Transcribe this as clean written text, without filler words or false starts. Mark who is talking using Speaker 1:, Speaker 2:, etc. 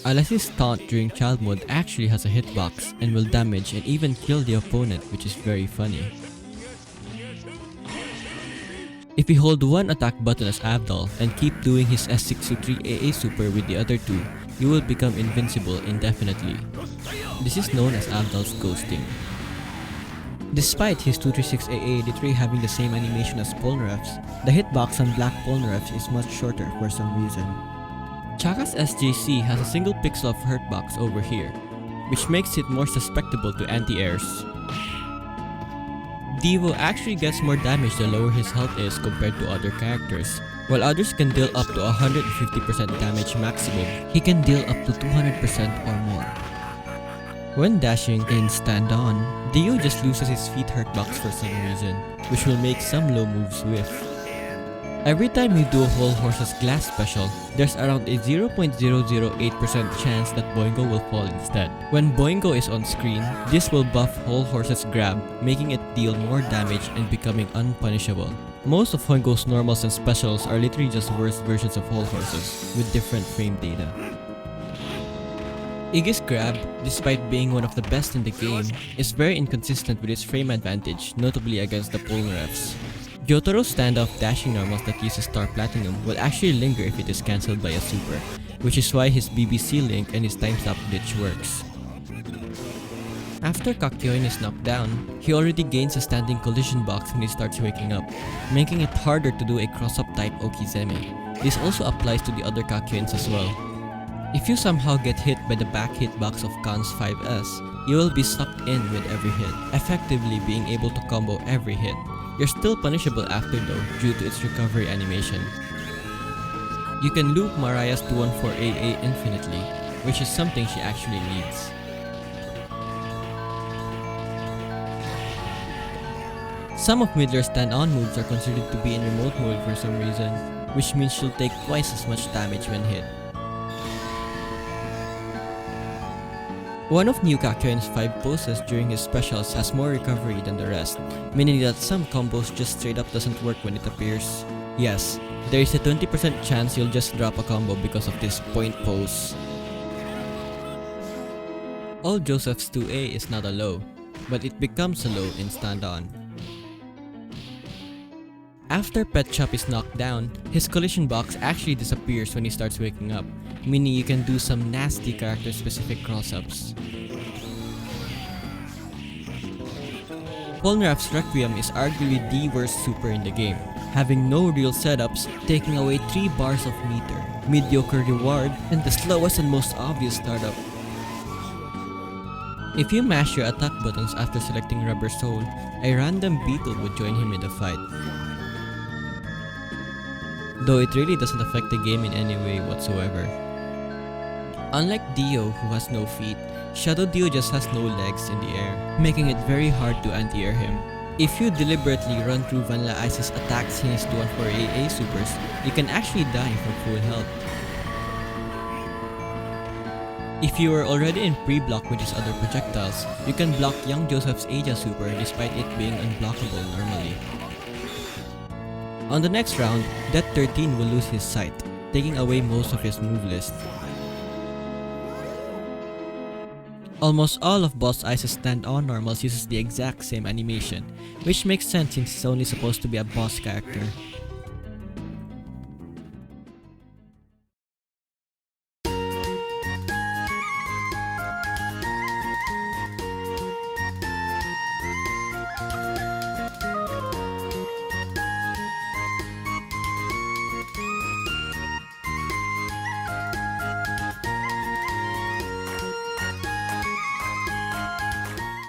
Speaker 1: Alice's taunt during child mode actually has a hitbox and will damage and even kill the opponent, which is very funny. If you hold one attack button as Abdul and keep doing his S623 AA super with the other two, you will become invincible indefinitely. This is known as Abdul's ghosting. Despite his 236 AA literally having the same animation as Polnareff's, the hitbox on Black Polnareff is much shorter for some reason. Chaka's SJC has a single pixel of hurtbox over here, which makes it more susceptible to anti-airs. Devo actually gets more damage the lower his health is compared to other characters. While others can deal up to 150% damage maximum, he can deal up to 200% or more. When dashing in stand-on, Dio just loses his feet hurtbox for some reason, which will make some low moves whiff. Every time you do a Whole Horse's glass special, there's around a 0.008% chance that Boingo will fall instead. When Boingo is on screen, this will buff Whole Horse's grab, making it deal more damage and becoming unpunishable. Most of Boingo's normals and specials are literally just worse versions of Whole Horses, with different frame data. Iggy's grab, despite being one of the best in the game, is very inconsistent with its frame advantage, notably against the Polnareffs. Jotaro's standoff dashing normals that uses Star Platinum will actually linger if it is cancelled by a super, which is why his BBC link and his time stop glitch works. After Kakyoin is knocked down, he already gains a standing collision box when he starts waking up, making it harder to do a cross-up type Okizeme. This also applies to the other Kakyoins as well. If you somehow get hit by the back hitbox of Khan's 5S, you will be sucked in with every hit, effectively being able to combo every hit. You're still punishable after though, due to its recovery animation. You can loop Mariah's 214AA infinitely, which is something she actually needs. Some of Midler's stand-on moves are considered to be in remote mode for some reason, which means she'll take twice as much damage when hit. One of New Kakyoin's 5 poses during his specials has more recovery than the rest, meaning that some combos just straight up doesn't work when it appears. Yes, there is a 20% chance you'll just drop a combo because of this point pose. All Joseph's 2A is not a low, but it becomes a low in stand-on. After Pet Shop is knocked down, his collision box actually disappears when he starts waking up, meaning you can do some nasty character-specific cross-ups. Polnareff's Requiem is arguably the worst super in the game, having no real setups, taking away 3 bars of meter, mediocre reward, and the slowest and most obvious startup. If you mash your attack buttons after selecting Rubber Soul, a random beetle would join him in the fight. Though it really doesn't affect the game in any way whatsoever. Unlike Dio, who has no feet, Shadow Dio just has no legs in the air, making it very hard to anti-air him. If you deliberately run through Vanilla Ice's attacks in his 214 AA supers, you can actually die from full health. If you are already in pre-block with his other projectiles, you can block Young Joseph's Aja super despite it being unblockable normally. On the next round, Death 13 will lose his sight, taking away most of his move list. Almost all of Boss Ice's stand-on normals uses the exact same animation, which makes sense since he's only supposed to be a boss character.